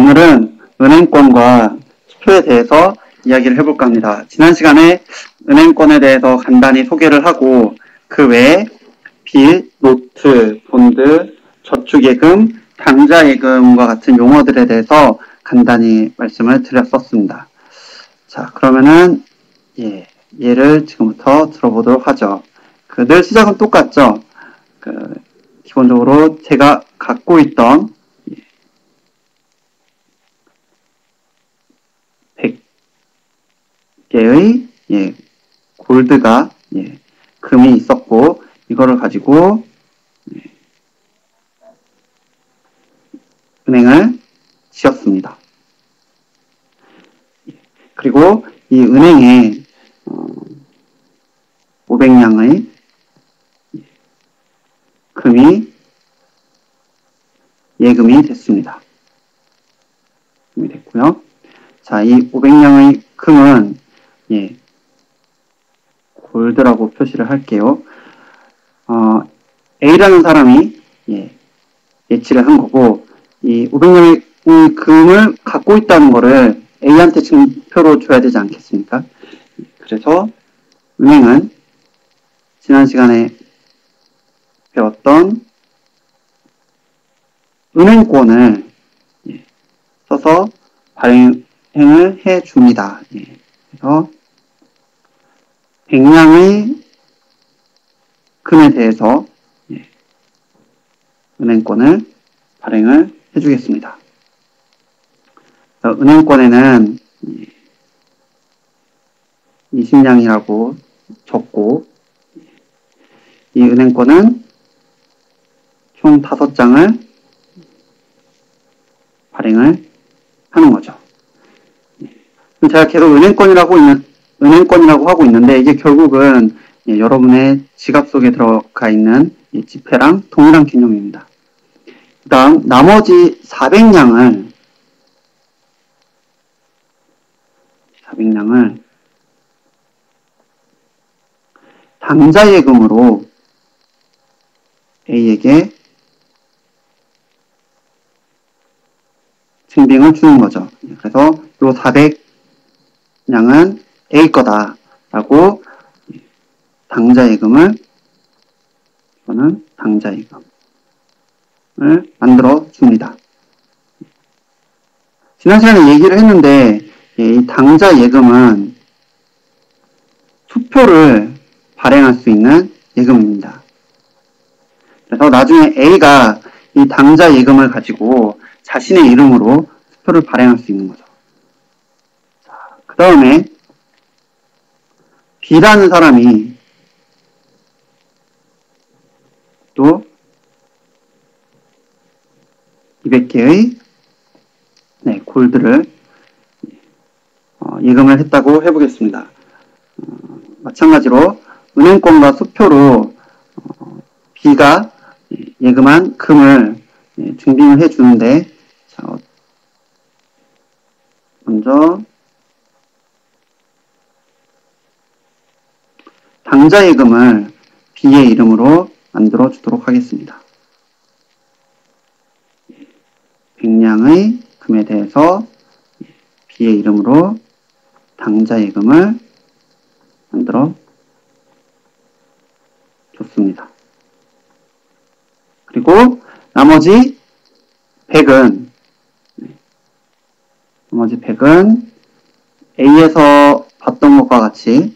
오늘은 은행권과 수표에 대해서 이야기를 해볼까 합니다. 지난 시간에 은행권에 대해서 간단히 소개를 하고 그 외에 빚, 노트, 본드, 저축예금, 당좌예금과 같은 용어들에 대해서 간단히 말씀을 드렸었습니다. 자, 그러면은 예를 지금부터 들어보도록 하죠. 늘 시작은 똑같죠. 기본적으로 제가 갖고 있던 100개의 골드가 금이 있었고 이거를 가지고 은행을 지었습니다. 그리고 이 은행에 500냥의 금이 예금이 됐습니다. 금이 됐고요. 자, 이 500냥의 금은 골드라고 표시를 할게요. A라는 사람이 예치를 한 거고 이 500냥의 금을 갖고 있다는 거를 A한테 증표로 줘야 되지 않겠습니까? 그래서 은행은 지난 시간에 배웠던 은행권을 써서 발행을 해 줍니다. 그래서 100냥의 금에 대해서 은행권을 발행을 해주겠습니다. 은행권에는 20냥이라고 적고 이 은행권은 총 5장을 발행을 하는 거죠. 제가 계속 은행권이라고 하고 있는데 이게 결국은 여러분의 지갑 속에 들어가 있는 이 지폐랑 동일한 개념입니다. 그 다음 나머지 400냥을 당좌예금으로 A에게 증빙을 주는 거죠. 그래서 이 400냥은 A 거다라고 당좌예금을 이거는 당좌예금을 만들어 줍니다. 지난 시간에 얘기를 했는데 이 당좌예금은 수표를 발행할 수 있는 예금입니다. 그래서 나중에 A가 이 당좌예금을 가지고 자신의 이름으로 수표를 발행할 수 있는 거죠. 그 다음에 B라는 사람이 또 200개의 골드를 예금을 했다고 해보겠습니다. 마찬가지로 은행권과 수표로 B가 예금한 금을 증빙을 해주는데 먼저 당좌예금을 B의 이름으로 만들어 주도록 하겠습니다. 100냥의 금에 대해서 B의 이름으로 당좌예금을 만들어 줬습니다. 그리고 나머지 100은 A에서 봤던 것과 같이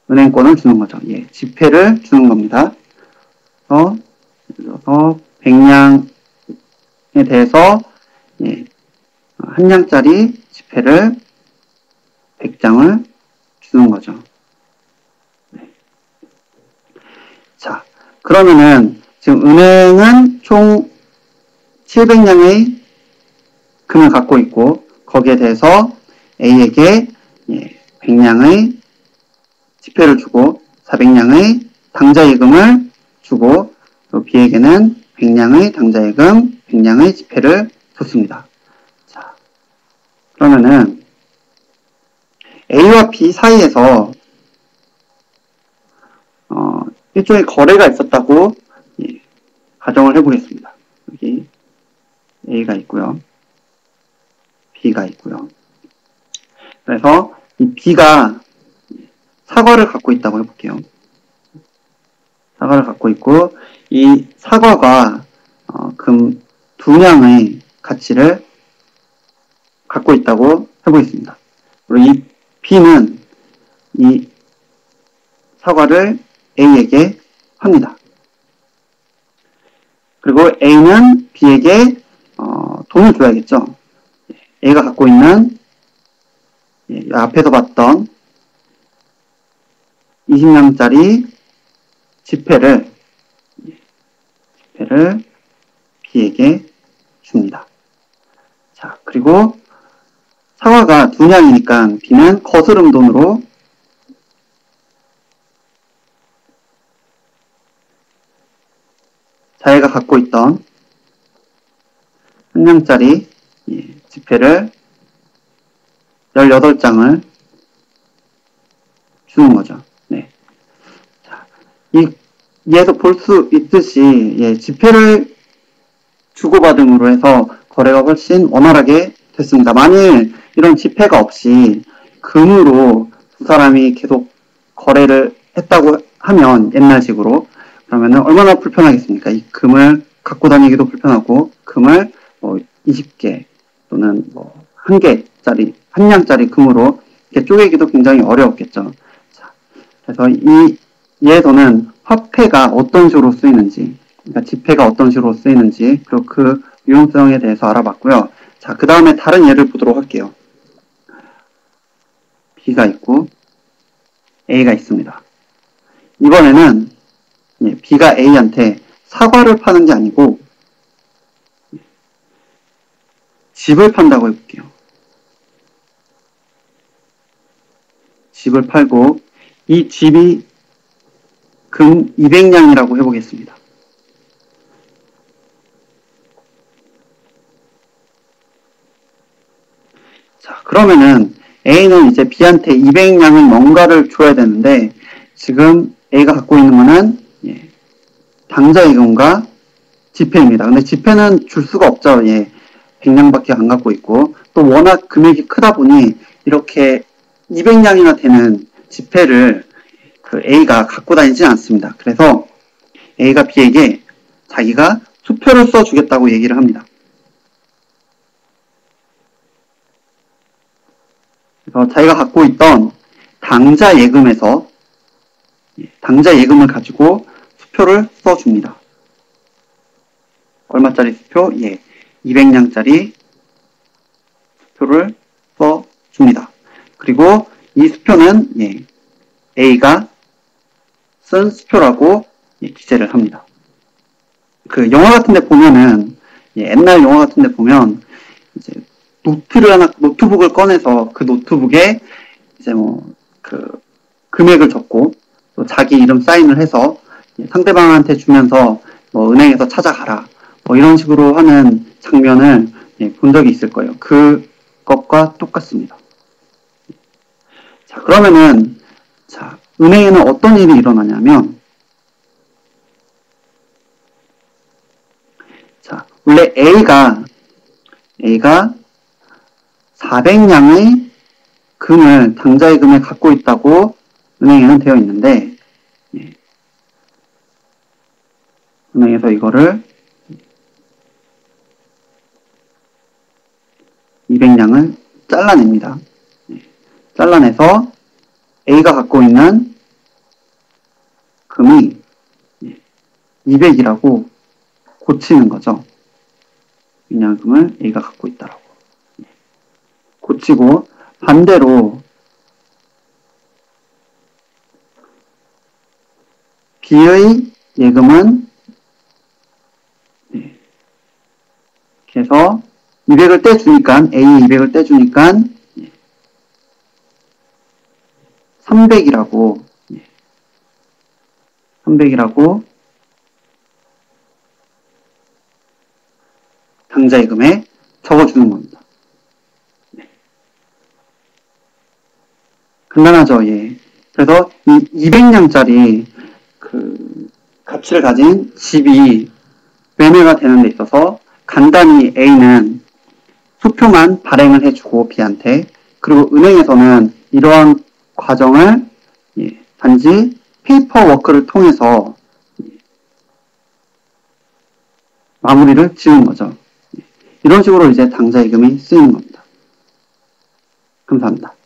은행권을 주는 거죠. 지폐를 주는 겁니다. 그래서 100냥에 대해서 한 냥짜리 지폐를 100장을 주는 거죠. 자, 그러면은 지금 은행은 총 700냥의 금을 갖고 있고 거기에 대해서 A에게 100냥의 지폐를 주고 400냥의 당좌예금을 주고 또 B에게는 100냥의 당좌예금, 100냥의 지폐를 줬습니다. 자, 그러면은 A와 B 사이에서 일종의 거래가 있었다고 예, 가정을 해보겠습니다. 여기 A가 있고요. B가 있고요. 그래서 이 B가 사과를 갖고 있다고 해볼게요. 사과를 갖고 있고 이 사과가 금 2냥의 가치를 갖고 있다고 해보겠습니다. 그리고 이 B는 이 사과를 A에게 합니다. 그리고 A는 B에게 돈을 줘야겠죠. A가 갖고 있는 앞에서 봤던 20냥짜리 지폐를 B에게 줍니다. 자, 그리고 사과가 2냥이니까 B는 거스름 돈으로 자기가 갖고 있던 1냥짜리 지폐를 18장을 주는 거죠. 네. 자, 얘도 볼 수 있듯이 지폐를 주고받음으로 해서 거래가 훨씬 원활하게 됐습니다. 만일 이런 지폐가 없이 금으로 두 사람이 계속 거래를 했다고 하면 옛날식으로 그러면은 얼마나 불편하겠습니까? 이 금을 갖고 다니기도 불편하고 금을 20개 또는 1개짜리, 1냥짜리 금으로 이렇게 쪼개기도 굉장히 어려웠겠죠. 자, 그래서 얘에서는 화폐가 어떤 식으로 쓰이는지, 그러니까 지폐가 어떤 식으로 쓰이는지, 그리고 그 유용성에 대해서 알아봤고요. 자, 그 다음에 다른 예를 보도록 할게요. B가 있고 A가 있습니다. 이번에는 B가 A한테 사과를 파는 게 아니고 집을 판다고 해볼게요. 집을 팔고 이 집이 금 200냥이라고 해보겠습니다. 자, 그러면은 A는 이제 B한테 200냥의 뭔가를 줘야 되는데 지금 A가 갖고 있는 거는 당좌예금과 지폐입니다. 근데 지폐는 줄 수가 없죠. 100냥밖에 안 갖고 있고 또 워낙 금액이 크다 보니 이렇게 200냥이나 되는 지폐를 그 A가 갖고 다니지 않습니다. 그래서 A가 B에게 자기가 수표를 써주겠다고 얘기를 합니다. 그래서 자기가 갖고 있던 당좌 예금에서 당좌 예금을 가지고 수표를 써줍니다. 얼마짜리 수표? 200냥짜리 수표를 써줍니다. 그리고 이 수표는 A가 쓴 수표라고 기재를 합니다. 그 영화 같은 데 보면은 옛날 영화 같은 데 보면 이제 노트북을 꺼내서 그 노트북에 이제 그 금액을 적고 또 자기 이름 사인을 해서 상대방한테 주면서 은행에서 찾아가라 이런 식으로 하는 장면을 본 적이 있을 거예요. 그것과 똑같습니다. 자, 그러면은 자, 은행에는 어떤 일이 일어나냐면 자, 원래 A가 400냥의 금을 당좌의 금에 갖고 있다고 은행에는 되어 있는데 은행에서 이거를 200냥을 잘라냅니다. 잘라내서 A가 갖고 있는 금이 200이라고 고치는 거죠. 금을 A가 갖고 있다라고. 고치고 반대로 B의 예금은 이렇게 해서 200을 떼주니까 A 200을 떼주니까 300이라고 당좌예금에 적어주는 겁니다. 간단하죠, 그래서 이 200냥짜리 그 가치를 가진 집이 매매가 되는 데 있어서 간단히 A는 수표만 발행을 해주고 B한테, 그리고 은행에서는 이러한 과정을 단지 페이퍼워크를 통해서 마무리를 지은 거죠. 이런 식으로 이제 당좌이금이 쓰이는 겁니다. 감사합니다.